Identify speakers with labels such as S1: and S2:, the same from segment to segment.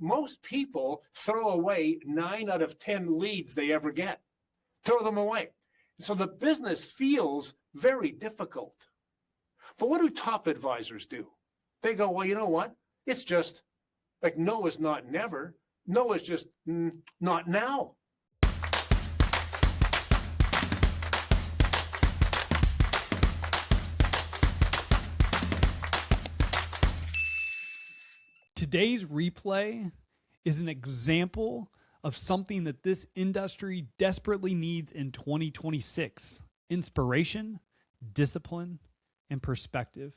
S1: most people throw away 9 out of 10 leads they ever get. Throw them away. So the business feels very difficult. But what do top advisors do? They go, well, you know what? It's just like no is not never. No is just not now.
S2: Today's replay is an example of something that this industry desperately needs in 2026: inspiration, discipline, and perspective.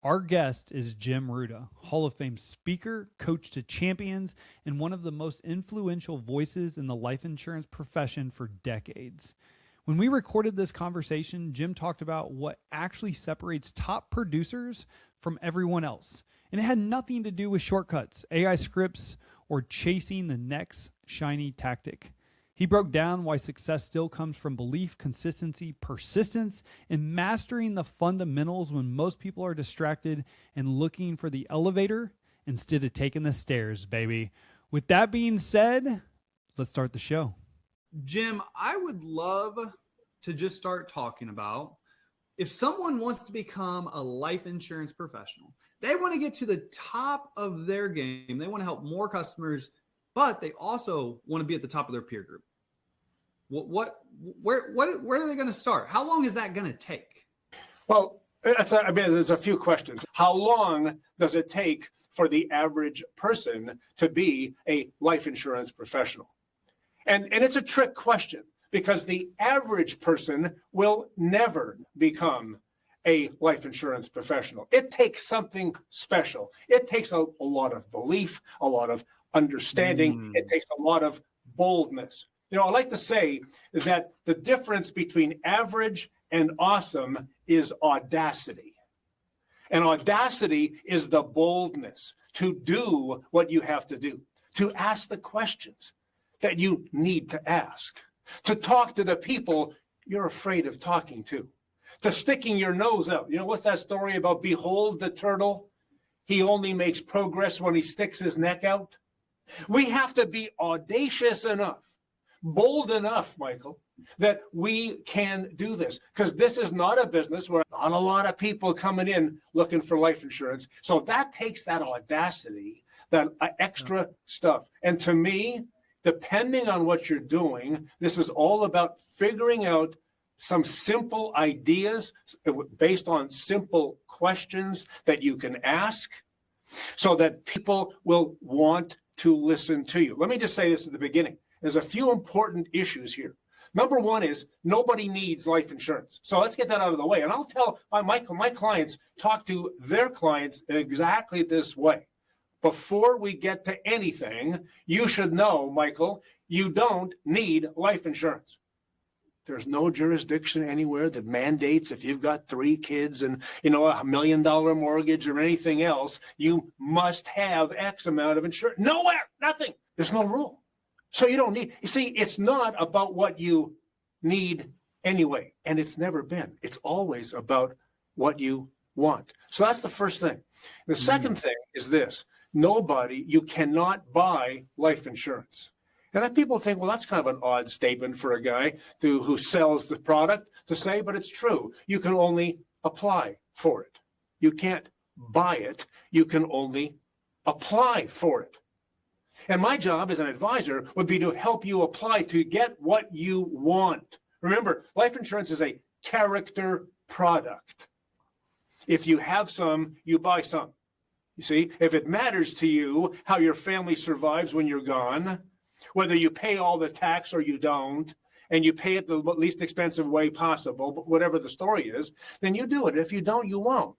S2: Our guest is Jim Ruta, Hall of Fame speaker, coach to champions, and one of the most influential voices in the life insurance profession for decades. When we recorded this conversation, Jim talked about what actually separates top producers from everyone else. And it had nothing to do with shortcuts, AI scripts, or chasing the next shiny tactic. He broke down why success still comes from belief, consistency, persistence, and mastering the fundamentals when most people are distracted and looking for the elevator instead of taking the stairs, baby. With that being said, let's start the show. Jim, I would love to just start talking about if someone wants to become a life insurance professional, they want to get to the top of their game. They want to help more customers, but they also want to be at the top of their peer group. Where are they going to start? How long is that going to take?
S1: Well, there's a few questions. How long does it take for the average person to be a life insurance professional? And it's a trick question because the average person will never become a life insurance professional. It takes something special. It takes a lot of belief, a lot of understanding. It takes a lot of boldness. You know, I like to say that the difference between average and awesome is audacity. And audacity is the boldness to do what you have to do, to ask the questions that you need to ask, to talk to the people you're afraid of talking to sticking your nose out. You know, what's that story about? Behold the turtle. He only makes progress when he sticks his neck out. We have to be audacious enough, bold enough, Michael, that we can do this, because this is not a business where not a lot of people coming in looking for life insurance. So that takes that audacity, that extra stuff. And to me, depending on what you're doing, this is all about figuring out some simple ideas based on simple questions that you can ask so that people will want to listen to you. Let me just say this at the beginning. There's a few important issues here. Number one is nobody needs life insurance. So let's get that out of the way. And I'll tell my clients, talk to their clients exactly this way. Before we get to anything, you should know, Michael, you don't need life insurance. There's no jurisdiction anywhere that mandates if you've got 3 kids and, you know, $1 million mortgage or anything else, you must have X amount of insurance. Nowhere, nothing. There's no rule. So you don't need, you see, it's not about what you need anyway. And it's never been. It's always about what you want. So that's the first thing. The second thing is this. You cannot buy life insurance. And then people think, well, that's kind of an odd statement for a guy who sells the product to say, but it's true. You can only apply for it. You can't buy it. You can only apply for it. And my job as an advisor would be to help you apply to get what you want. Remember, life insurance is a character product. If you have some, you buy some. You see, if it matters to you how your family survives when you're gone, whether you pay all the tax or you don't, and you pay it the least expensive way possible, but whatever the story is, then you do it. If you don't, you won't.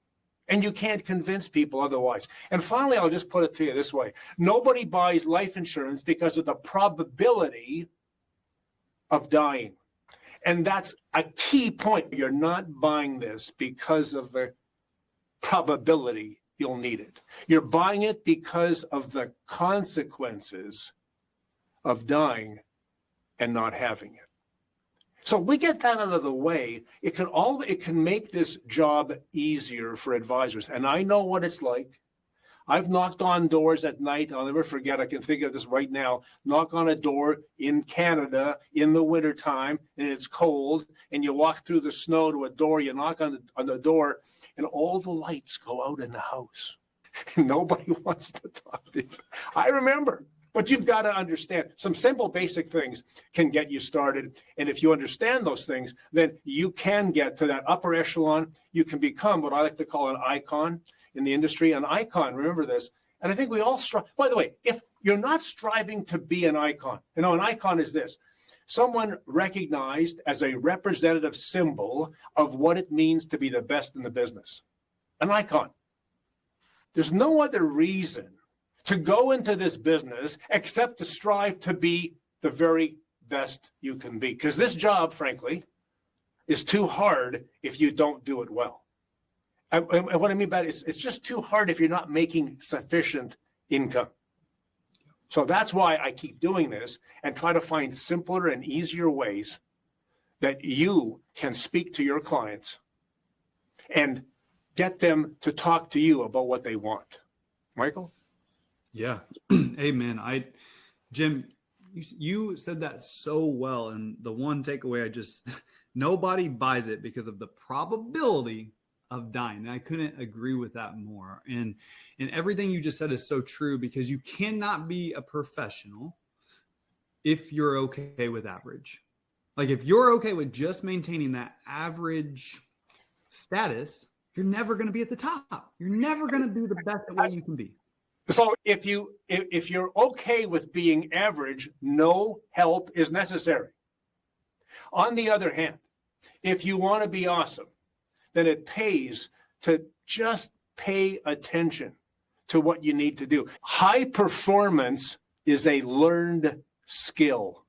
S1: And you can't convince people otherwise. And finally, I'll just put it to you this way. Nobody buys life insurance because of the probability of dying. And that's a key point. You're not buying this because of the probability you'll need it. You're buying it because of the consequences of dying and not having it. So we get that out of the way. It can make this job easier for advisors. And I know what it's like. I've knocked on doors at night. I'll never forget. I can think of this right now. Knock on a door in Canada in the wintertime, and it's cold, and you walk through the snow to a door. You knock on the door, and all the lights go out in the house. Nobody wants to talk to you. I remember. But you've got to understand some simple basic things can get you started. And if you understand those things, then you can get to that upper echelon. You can become what I like to call an icon in the industry. An icon, remember this. And I think we all strive. By the way, if you're not striving to be an icon, an icon is this: someone recognized as a representative symbol of what it means to be the best in the business. An icon. There's no other reason to go into this business except to strive to be the very best you can be. Because this job, frankly, is too hard if you don't do it well. And what I mean by it is it's just too hard if you're not making sufficient income. So that's why I keep doing this and try to find simpler and easier ways that you can speak to your clients and get them to talk to you about what they want. Michael?
S2: Yeah. Amen. Jim, you said that so well. And the one takeaway nobody buys it because of the probability of dying. And I couldn't agree with that more. And everything you just said is so true, because you cannot be a professional if you're okay with average. Like if you're okay with just maintaining that average status, you're never going to be at the top. You're never going to be the best at what you can be.
S1: So if you're okay with being average, no help is necessary. On the other hand, if you want to be awesome, then it pays to just pay attention to what you need to do. High performance is a learned skill.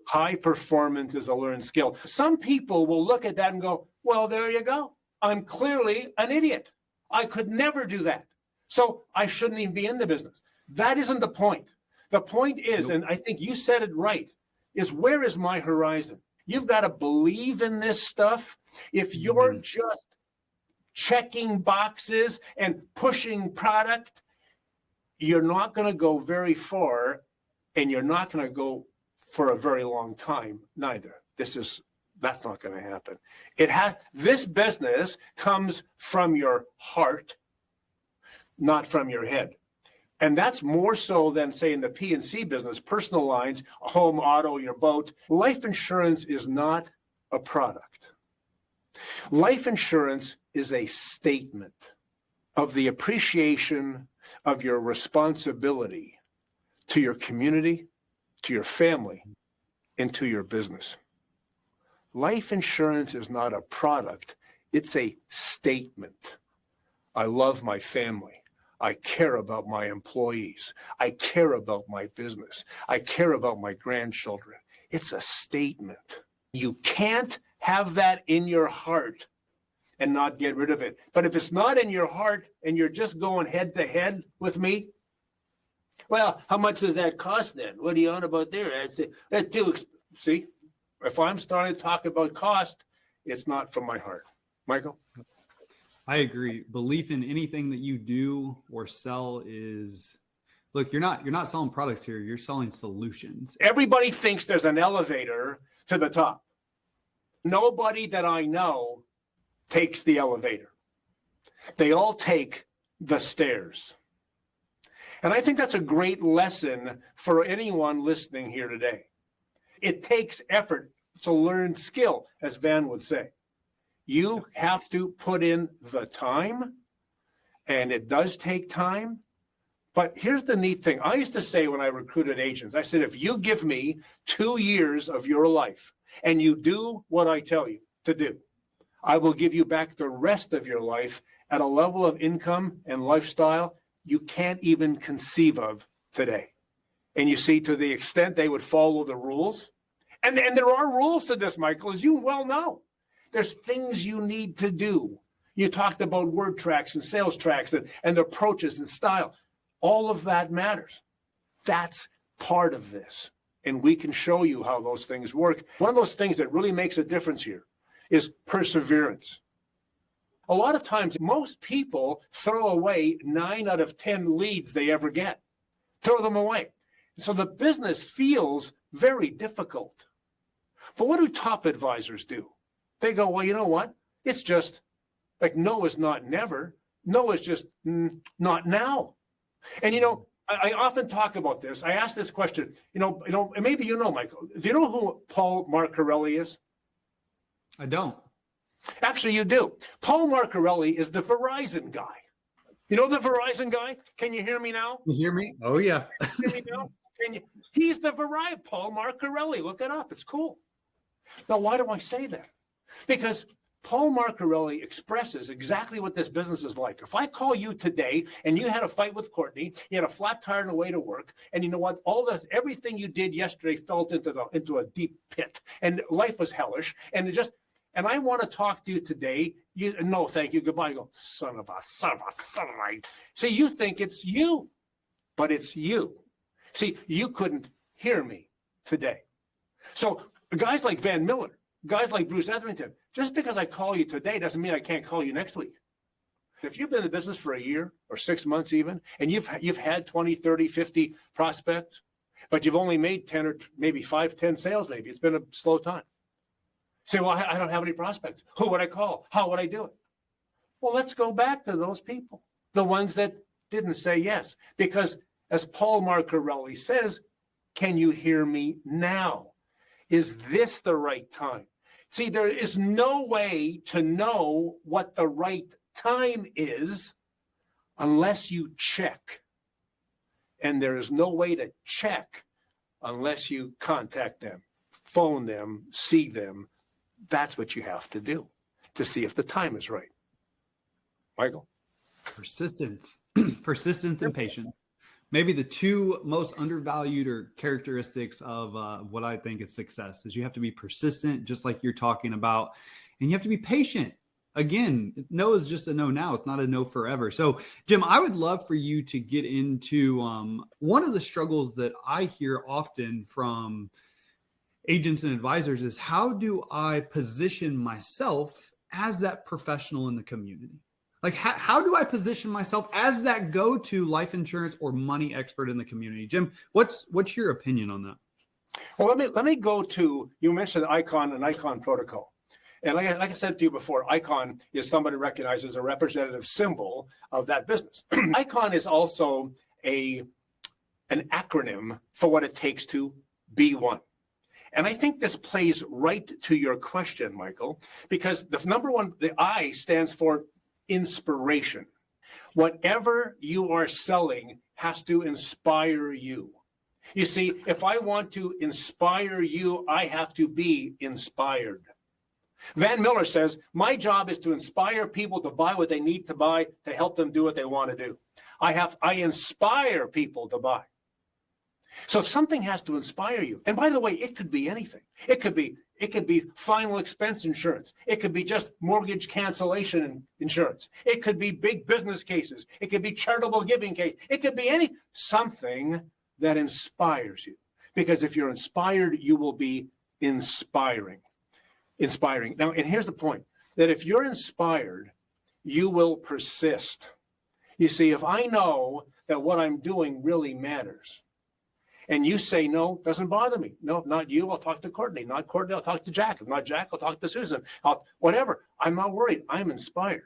S1: High performance is a learned skill. Some people will look at that and go, well, there you go. I'm clearly an idiot. I could never do that. So I shouldn't even be in the business. That isn't the point. The point is, and I think you said it right, is where is my horizon? You've got to believe in this stuff. If you're just checking boxes and pushing product, you're not going to go very far, and you're not going to go for a very long time neither. That's not going to happen. This business comes from your heart, not from your head. And that's more so than, say, in the P&C business, personal lines, home, auto, your boat. Life insurance is not a product. Life insurance is a statement of the appreciation of your responsibility to your community, to your family, and to your business. Life insurance is not a product. It's a statement. I love my family. I care about my employees. I care about my business. I care about my grandchildren. It's a statement. You can't have that in your heart and not get rid of it. But if it's not in your heart and you're just going head to head with me, well, how much does that cost then? What are you on about there? That's too expensive. See, if I'm starting to talk about cost, it's not from my heart. Michael?
S2: I agree. Belief in anything that you do or sell is, look, you're not selling products here. You're selling solutions.
S1: Everybody thinks there's an elevator to the top. Nobody that I know takes the elevator. They all take the stairs. And I think that's a great lesson for anyone listening here today. It takes effort to learn skill, as Van would say. You have to put in the time, and it does take time. But here's the neat thing. I used to say when I recruited agents, I said, if you give me 2 years of your life and you do what I tell you to do, I will give you back the rest of your life at a level of income and lifestyle you can't even conceive of today. And you see, to the extent they would follow the rules, and there are rules to this, Michael, as you well know. There's things you need to do. You talked about word tracks and sales tracks and approaches and style. All of that matters. That's part of this. And we can show you how those things work. One of those things that really makes a difference here is perseverance. A lot of times, most people throw away 9 out of 10 leads they ever get. Throw them away. So the business feels very difficult. But what do top advisors do? They go, well, you know what? It's just like no is not never. No is just not now. And, I often talk about this. I ask this question, and maybe Michael, do you know who Paul Marcarelli is?
S2: I don't.
S1: Actually, you do. Paul Marcarelli is the Verizon guy. You know the Verizon guy? Can you hear me now?
S2: You hear me? Oh, yeah.
S1: Hear me now? He's the Verizon, Paul Marcarelli. Look it up. It's cool. Now, why do I say that? Because Paul Marcarelli expresses exactly what this business is like. If I call you today and you had a fight with Courtney, you had a flat tire on the way to work, and you know what? Everything you did yesterday fell into a deep pit, and life was hellish, and I want to talk to you today. No, thank you, goodbye. You go, son of a. See, you think it's you, but it's you. See, you couldn't hear me today. So guys like Van Miller, guys like Bruce Etherington, just because I call you today doesn't mean I can't call you next week. If you've been in the business for a year or 6 months even, and you've had 20, 30, 50 prospects, but you've only made 10 or maybe 5, 10 sales, maybe it's been a slow time. Say, well, I don't have any prospects. Who would I call? How would I do it? Well, let's go back to those people, the ones that didn't say yes. Because as Paul Marcarelli says, can you hear me now? Is this the right time? See, there is no way to know what the right time is unless you check. And there is no way to check unless you contact them, phone them, see them. That's what you have to do to see if the time is right. Michael?
S2: Persistence. Persistence and patience. Maybe the two most undervalued or characteristics of what I think is success is you have to be persistent, just like you're talking about, and you have to be patient. Again, no is just a no now. It's not a no forever. So, Jim, I would love for you to get into one of the struggles that I hear often from agents and advisors is how do I position myself as that professional in the community? Like, how do I position myself as that go-to life insurance or money expert in the community? Jim, what's your opinion on that?
S1: Well, let me go to, you mentioned ICON and ICON protocol. And like I said to you before, ICON is somebody recognized as a representative symbol of that business. ICON is also an acronym for what it takes to be one. And I think this plays right to your question, Michael, because the number one, the I stands for inspiration. Whatever you are selling has to inspire you. You see, if I want to inspire you, I have to be inspired. Van Miller says, my job is to inspire people to buy what they need to buy to help them do what they want to do. I inspire people to buy. So something has to inspire you. And by the way, it could be anything. It could be final expense insurance. It could be just mortgage cancellation insurance. It could be big business cases. It could be charitable giving case. It could be something that inspires you. Because if you're inspired, you will be inspiring. Now, and here's the point, that if you're inspired, you will persist. You see, if I know that what I'm doing really matters, and you say, no, doesn't bother me. No, not you, I'll talk to Courtney. Not Courtney, I'll talk to Jack. If not Jack, I'll talk to Susan. Whatever, I'm not worried. I'm inspired.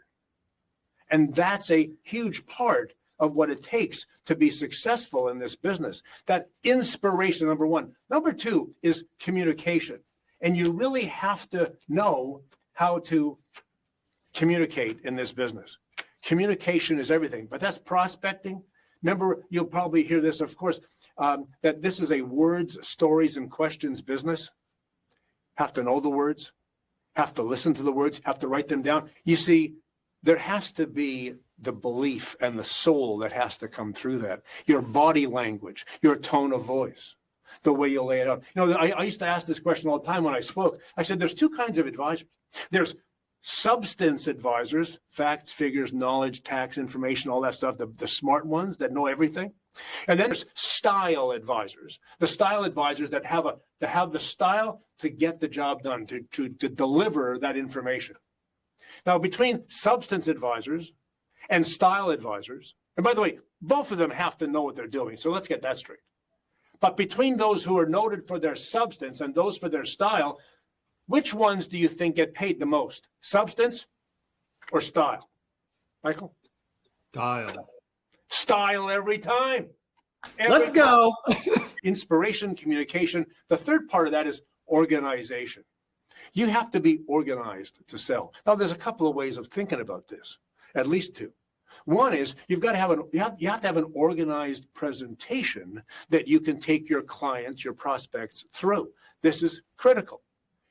S1: And that's a huge part of what it takes to be successful in this business. That inspiration, number one. Number two is communication. And you really have to know how to communicate in this business. Communication is everything, but that's prospecting. Remember, you'll probably hear this, of course, that this is a words, stories, and questions business. Have to know the words, have to listen to the words, have to write them down. You see, there has to be the belief and the soul that has to come through that. Your body language, your tone of voice, the way you lay it out. You know, I used to ask this question all the time when I spoke. I said, there's two kinds of advisors. There's substance advisors, facts, figures, knowledge, tax information, all that stuff, the smart ones that know everything. And then there's style advisors, the style advisors that have the style to get the job done, to deliver that information. Now, between substance advisors and style advisors, and by the way, both of them have to know what they're doing, so let's get that straight. But between those who are noted for their substance and those for their style, which ones do you think get paid the most? Substance or style? Michael?
S3: Style.
S1: Style every time.
S3: Let's go.
S1: Inspiration, communication. The third part of that is organization. You have to be organized to sell. Now, there's a couple of ways of thinking about this, at least two. One is you have to have an organized presentation that you can take your clients, your prospects through. This is critical.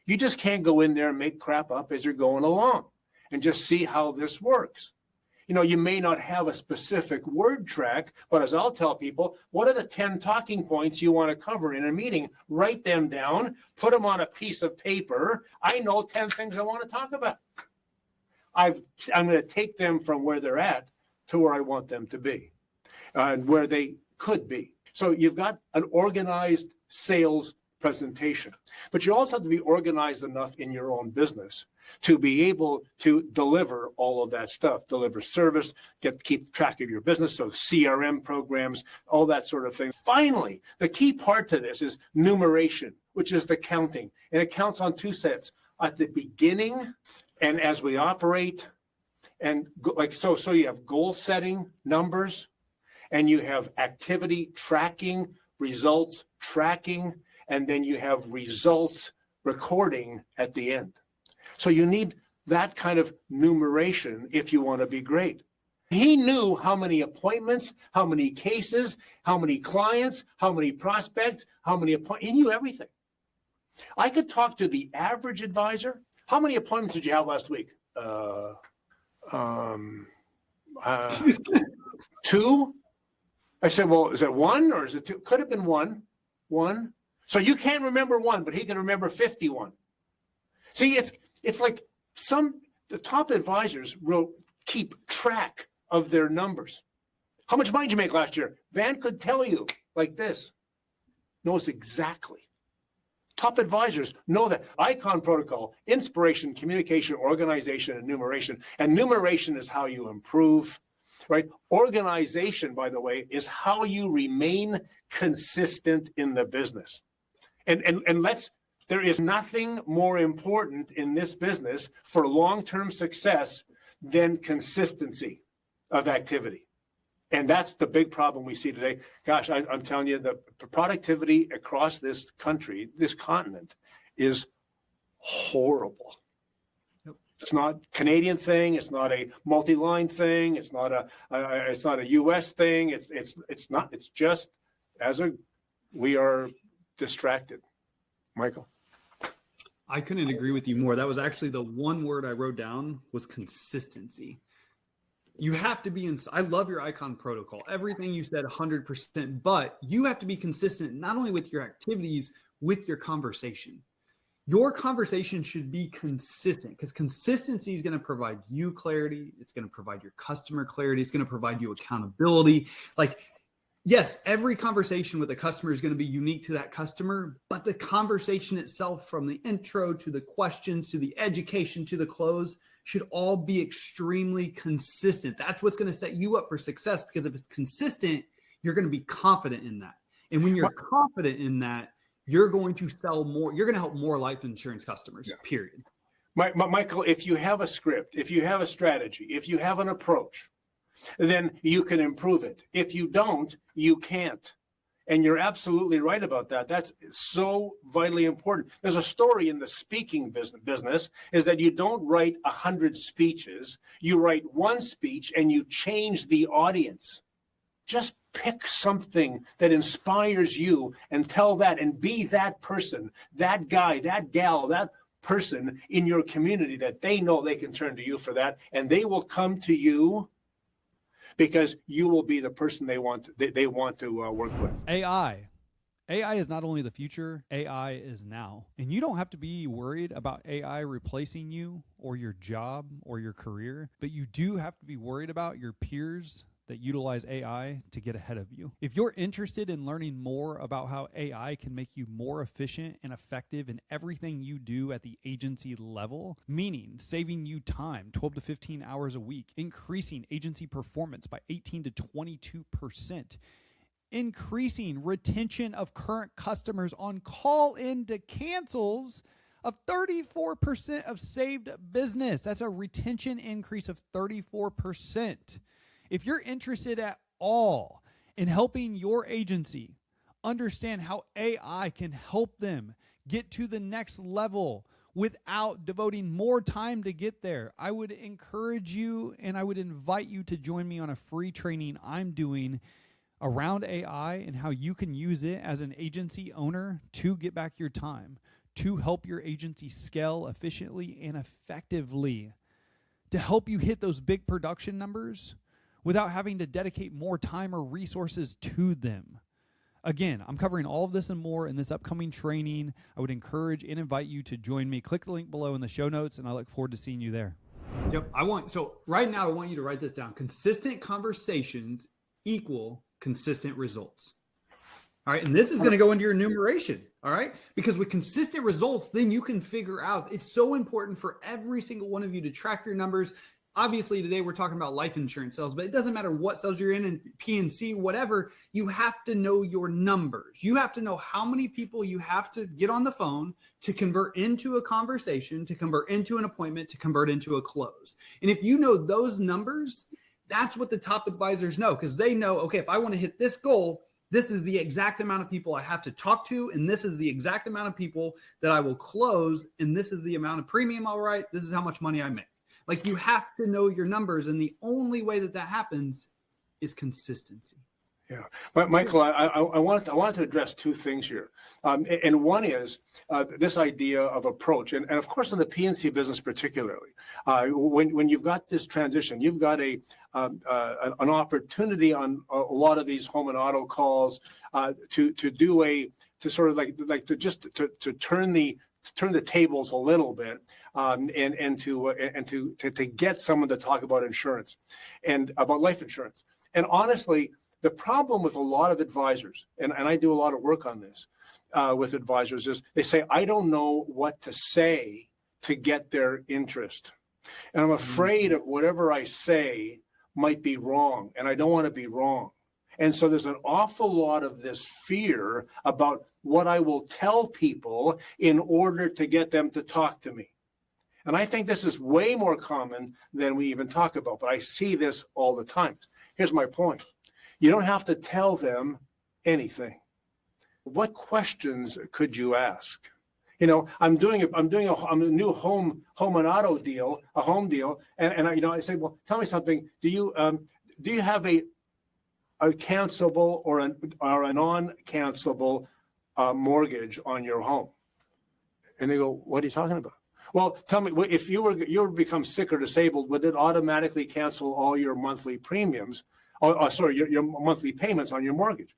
S1: You just can't go in there and make crap up as you're going along and just see how this works. You know, you may not have a specific word track, but as I'll tell people, what are the 10 talking points you want to cover in a meeting? Write them down, put them on a piece of paper. I know 10 things I want to talk about. I'm going to take them from where they're at to where I want them to be, and where they could be. So you've got an organized sales presentation, but you also have to be organized enough in your own business to be able to deliver all of that stuff, deliver service, keep track of your business, so CRM programs, all that sort of thing. Finally, the key part to this is numeration, which is the counting, and it counts on two sets, at the beginning and as we operate. And so you have goal setting numbers, and you have activity tracking, results tracking, and then you have results recording at the end. So you need that kind of numeration if you want to be great. He knew how many appointments, how many cases, how many clients, how many prospects, how many appointments. He knew everything. I could talk to the average advisor. How many appointments did you have last week? 2. I said, well, is it 1 or is it 2? Could have been 1. So you can't remember 1, but he can remember 51. See, it's like the top advisors will keep track of their numbers. How much money did you make last year? Van could tell you like this. Knows exactly. Top advisors know that. Icon protocol, inspiration, communication, organization, and numeration. And numeration is how you improve, right? Organization, by the way, is how you remain consistent in the business. And there is nothing more important in this business for long-term success than consistency of activity. And that's the big problem we see today. Gosh, I'm telling you, the productivity across this country, this continent, is horrible. Yep. It's not a Canadian thing. It's not a multi-line thing. It's not a U.S. thing. It's not. It's just we are distracted. Michael.
S3: I couldn't agree with you more. That was actually the one word I wrote down was consistency. You have to be I love your icon protocol. Everything you said 100%, but you have to be consistent not only with your activities, with your conversation. Your conversation should be consistent because consistency is going to provide you clarity. It's going to provide your customer clarity. It's going to provide you accountability. Like, yes, every conversation with a customer is going to be unique to that customer, but the conversation itself, from the intro to the questions, to the education, to the close, should all be extremely consistent. That's what's going to set you up for success, because if it's consistent, you're going to be confident in that. And when you're confident in that, you're going to sell more. You're going to help more life insurance customers, period.
S1: Michael, if you have a script, if you have a strategy, if you have an approach, then you can improve it. If you don't, you can't. And you're absolutely right about that. That's so vitally important. There's a story in the speaking business is that you don't write 100 speeches. You write one speech and you change the audience. Just pick something that inspires you and tell that, and be that person, that guy, that gal, that person in your community that they know they can turn to you for that, and they will come to you because you will be the person they want to work with.
S2: AI is not only the future, AI is now. And you don't have to be worried about AI replacing you or your job or your career, but you do have to be worried about your peers that utilize AI to get ahead of you. If you're interested in learning more about how AI can make you more efficient and effective in everything you do at the agency level, meaning saving you time, 12 to 15 hours a week, increasing agency performance by 18 to 22%, increasing retention of current customers on call-in to cancels of 34% of saved business. That's a retention increase of 34%. If you're interested at all in helping your agency understand how AI can help them get to the next level without devoting more time to get there, I would encourage you and I would invite you to join me on a free training I'm doing around AI and how you can use it as an agency owner to get back your time, to help your agency scale efficiently and effectively, to help you hit those big production numbers without having to dedicate more time or resources to them. Again, I'm covering all of this and more in this upcoming training. I would encourage and invite you to join me. Click the link below in the show notes, and I look forward to seeing you there.
S3: Yep. Right now, I want you to write this down. Consistent conversations equal consistent results. All right. And this is going to go into your enumeration. All right. Because with consistent results, then you can figure out, it's so important for every single one of you to track your numbers. Obviously, today we're talking about life insurance sales, but it doesn't matter what sales you're in and P&C, whatever, you have to know your numbers. You have to know how many people you have to get on the phone to convert into a conversation, to convert into an appointment, to convert into a close. And if you know those numbers, that's what the top advisors know, because they know, okay, if I want to hit this goal, this is the exact amount of people I have to talk to, and this is the exact amount of people that I will close, and this is the amount of premium I'll write. This is how much money I make. Like, you have to know your numbers, and the only way that happens is consistency.
S1: Yeah, but Michael, I wanted to address two things here, and one is this idea of approach, and of course in the P&C business particularly, when you've got this transition, you've got an opportunity on a lot of these home and auto calls to turn the tables a little bit, and to get someone to talk about insurance and about life insurance, and honestly. The problem with a lot of advisors, and I do a lot of work on this with advisors, is they say, I don't know what to say to get their interest. And I'm afraid of whatever I say might be wrong, and I don't want to be wrong. And so there's an awful lot of this fear about what I will tell people in order to get them to talk to me. And I think this is way more common than we even talk about, but I see this all the time. Here's my point. You don't have to tell them anything. What questions could you ask? You know, I'm doing a new home and auto deal, a home deal, and I say, well, tell me something. Do you have a cancelable or a non-cancelable mortgage on your home? And they go, what are you talking about? Well, tell me, if you were become sick or disabled, would it automatically cancel all your monthly premiums? Your monthly payments on your mortgage.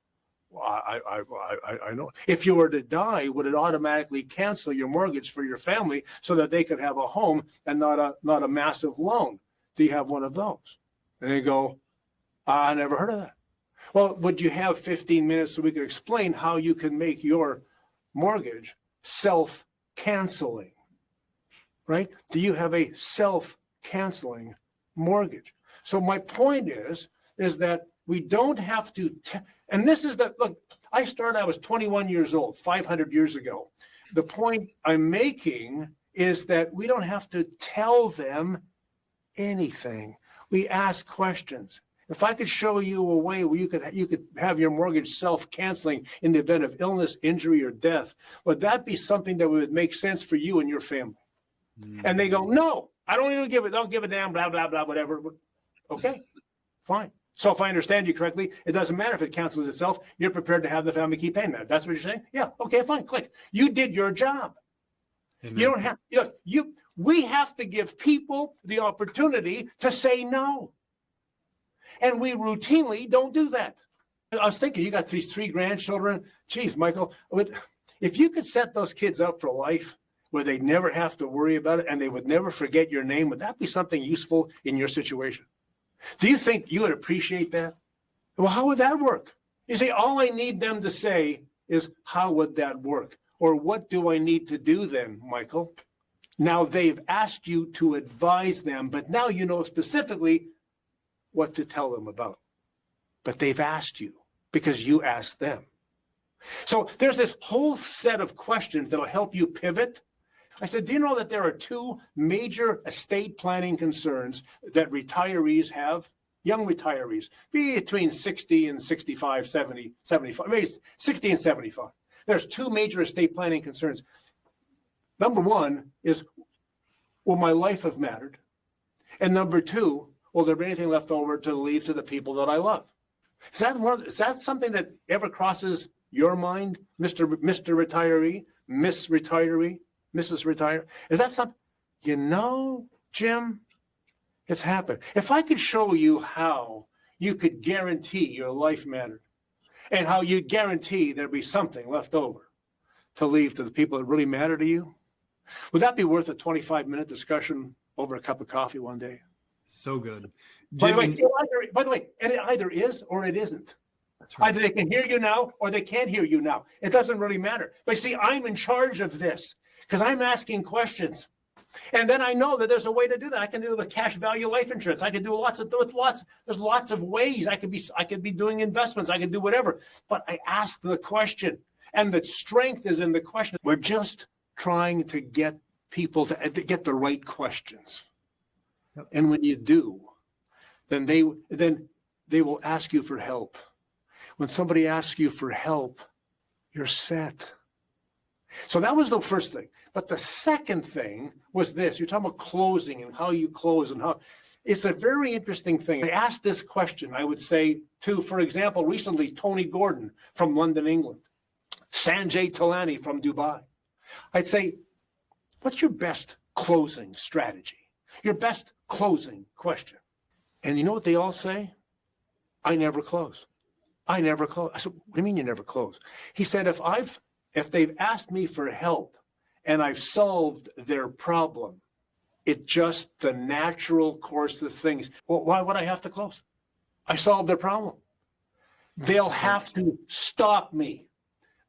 S1: Well, I know. If you were to die, would it automatically cancel your mortgage for your family so that they could have a home and not a massive loan? Do you have one of those? And they go, I never heard of that. Well, would you have 15 minutes so we could explain how you can make your mortgage self-canceling? Right? Do you have a self-canceling mortgage? So my point is that we don't have to, and this is look, I was 21 years old, 500 years ago. The point I'm making is that we don't have to tell them anything. We ask questions. If I could show you a way where you could have your mortgage self-canceling in the event of illness, injury, or death, would that be something that would make sense for you and your family? And they go, no, I don't give a damn, blah, blah, blah, whatever. Okay, fine. So if I understand you correctly, it doesn't matter if it cancels itself. You're prepared to have the family keep paying that. That's what you're saying? Yeah. Okay, fine. Click. You did your job. Amen. You don't have, we have to give people the opportunity to say no. And we routinely don't do that. I was thinking, you got these 3 grandchildren. Geez, Michael, if you could set those kids up for life where they'd never have to worry about it and they would never forget your name, would that be something useful in your situation? Do you think you would appreciate that? Well, how would that work? You see, all I need them to say is, how would that work? Or what do I need to do then, Michael? Now they've asked you to advise them, but now you know specifically what to tell them about. But they've asked you because you asked them. So there's this whole set of questions that'll help you pivot. I said, do you know that there are two major estate planning concerns that retirees have? Young retirees, between 60 and 65, 70, 75, maybe 60 and 75. There's two major estate planning concerns. Number one is, will my life have mattered? And number two, will there be anything left over to leave to the people that I love? Is that something that ever crosses your mind, Mr. Retiree, Miss Retiree, Mrs. Retire? Is that something? You know, Jim, it's happened. If I could show you how you could guarantee your life mattered and how you guarantee there'd be something left over to leave to the people that really matter to you, would that be worth a 25-minute discussion over a cup of coffee one day?
S3: So good.
S1: By the way, and it either is or it isn't.
S3: That's right.
S1: Either they can hear you now or they can't hear you now. It doesn't really matter. But see, I'm in charge of this because I'm asking questions. And then I know that there's a way to do that. I can do it with cash value life insurance. I can do there's lots of ways. I could be doing investments. I can do whatever. But I ask the question, and the strength is in the question. We're just trying to get people to get the right questions. Yep. And when you do, then they will ask you for help. When somebody asks you for help, you're set. So that was the first thing. But the second thing was this. You're talking about closing and how you close and how. It's a very interesting thing. I asked this question, I would say, to, for example, recently, Tony Gordon from London, England, Sanjay Talani from Dubai. I'd say, what's your best closing strategy? Your best closing question? And you know what they all say? I never close. I never close. I said, what do you mean you never close? He said, if they've asked me for help and I've solved their problem, it's just the natural course of things. Well, why would I have to close? I solved their problem. They'll have to stop me.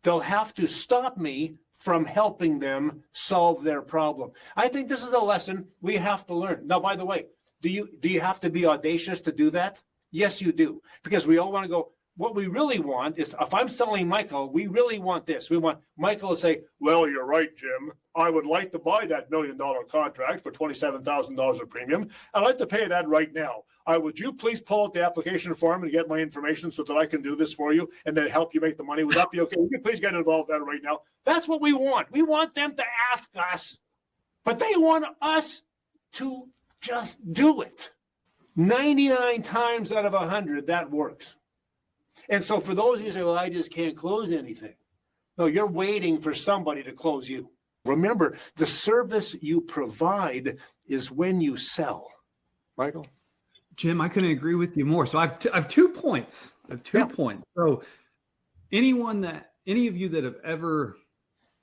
S1: They'll have to stop me from helping them solve their problem. I think this is a lesson we have to learn. Now, by the way, do you have to be audacious to do that? Yes, you do. Because we all want to go, what we really want is, if I'm selling Michael, we really want this. We want Michael to say, well, you're right, Jim. I would like to buy that $1 million contract for $27,000 of premium. I'd like to pay that right now. Would you please pull out the application form and get my information so that I can do this for you and then help you make the money? Would that be okay? Would you please get involved in that right now? That's what we want. We want them to ask us, but they want us to just do it. 99 times out of 100, that works. And so for those of you who say, well, I just can't close anything. No, you're waiting for somebody to close you. Remember, the service you provide is when you sell. Michael?
S3: Jim, I couldn't agree with you more. So I have 2 points. Points. So any of you that have ever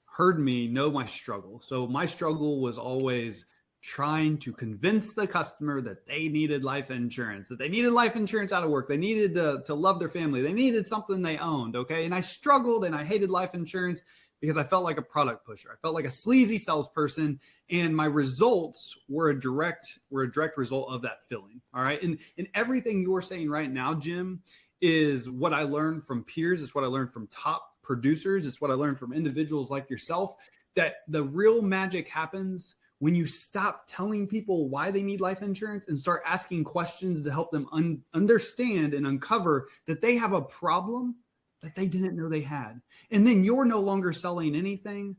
S3: heard me know my struggle. So my struggle was always trying to convince the customer that they needed life insurance, out of work. They needed to love their family. They needed something they owned. Okay. And I struggled and I hated life insurance because I felt like a product pusher. I felt like a sleazy salesperson, and my results were a direct result of that feeling. All right. And everything you're saying right now, Jim, is what I learned from peers. It's what I learned from top producers. It's what I learned from individuals like yourself, that the real magic happens when you stop telling people why they need life insurance and start asking questions to help them understand and uncover that they have a problem that they didn't know they had. And then you're no longer selling anything.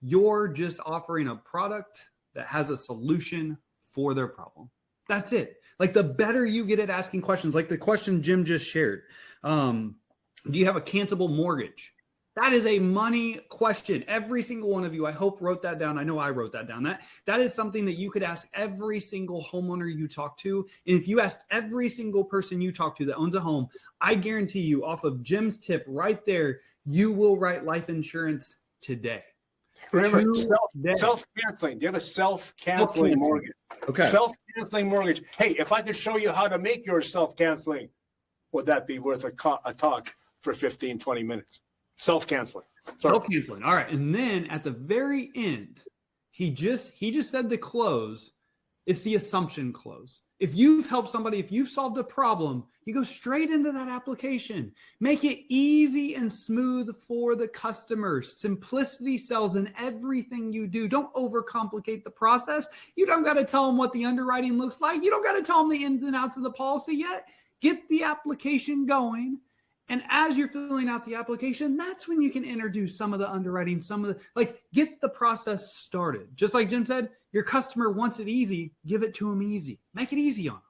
S3: You're just offering a product that has a solution for their problem. That's it. Like, the better you get at asking questions, like the question Jim just shared. Do you have a cancelable mortgage? That is a money question. Every single one of you, I hope, wrote that down. I know I wrote that down. That is something that you could ask every single homeowner you talk to. And if you asked every single person you talk to that owns a home, I guarantee you, off of Jim's tip right there, you will write life insurance today.
S1: Remember, self-canceling. Do you have a self-canceling mortgage?
S3: Okay.
S1: self-canceling mortgage. Hey, if I could show you how to make yours self-canceling, would that be worth a talk for 15, 20 minutes? Self-canceling.
S3: Self-canceling. All right. And then at the very end, he just said the close. It's the assumption close. If you've helped somebody, if you've solved a problem, you go straight into that application. Make it easy and smooth for the customer. Simplicity sells in everything you do. Don't overcomplicate the process. You don't got to tell them what the underwriting looks like. You don't got to tell them the ins and outs of the policy yet. Get the application going. And as you're filling out the application, that's when you can introduce some of the underwriting, get the process started. Just like Jim said, your customer wants it easy, give it to them easy. Make it easy on them.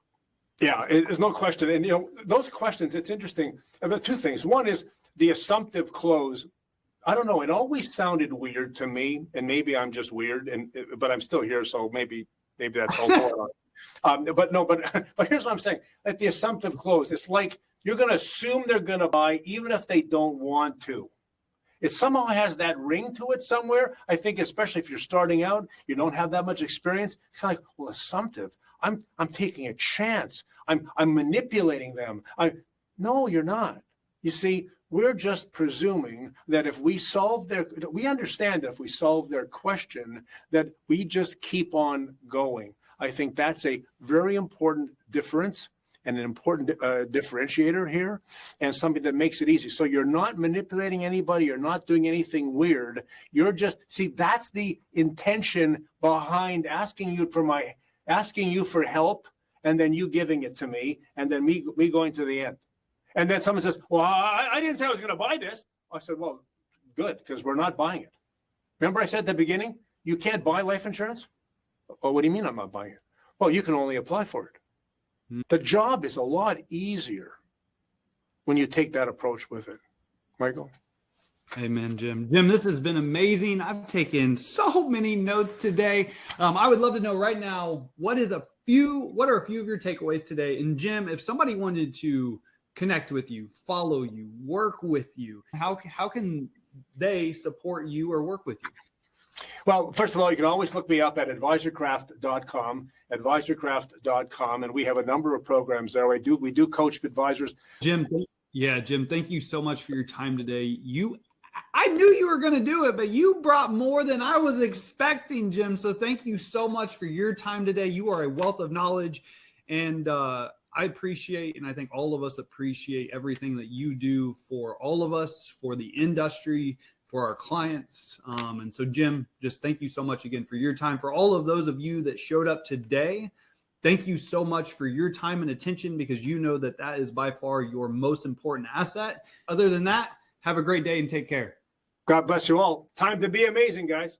S1: Yeah, there's no question. And, those questions, it's interesting about two things. One is the assumptive close. I don't know. It always sounded weird to me, and maybe I'm just weird, but I'm still here, so maybe that's all. But here's what I'm saying. Like the assumptive close, it's like you're going to assume they're going to buy even if they don't want to. It somehow has that ring to it somewhere. I think especially if you're starting out, you don't have that much experience. It's kind of like, well, assumptive. I'm taking a chance. I'm manipulating them. No, you're not. You see, we're just presuming that if we understand that if we solve their question, that we just keep on going. I think that's a very important difference and an important differentiator here, and something that makes it easy. So you're not manipulating anybody. You're not doing anything weird. You're just, that's the intention behind asking you for help, and then you giving it to me, and then me going to the end. And then someone says, well, I didn't say I was going to buy this. I said, well, good, because we're not buying it. Remember I said at the beginning, you can't buy life insurance? Well, what do you mean I'm not buying it? Well, you can only apply for it. The job is a lot easier when you take that approach with it. Michael?
S3: Amen, Jim. Jim, this has been amazing. I've taken so many notes today. I would love to know right now, what are a few of your takeaways today? And Jim, if somebody wanted to connect with you, follow you, work with you, how can they support you or work with you?
S1: Well, first of all, you can always look me up at advisorcraft.com, and we have a number of programs there. We do coach advisors.
S3: Jim, thank you so much for your time today. I knew you were going to do it, but you brought more than I was expecting, Jim. So thank you so much for your time today. You are a wealth of knowledge, and I appreciate, and I think all of us appreciate everything that you do for all of us, for the industry, for our clients. And so, Jim, just thank you so much again for your time. For all of those of you that showed up today, thank you so much for your time and attention, because you know that is by far your most important asset. Other than that, have a great day and take care.
S1: God bless you all. Time to be amazing, guys.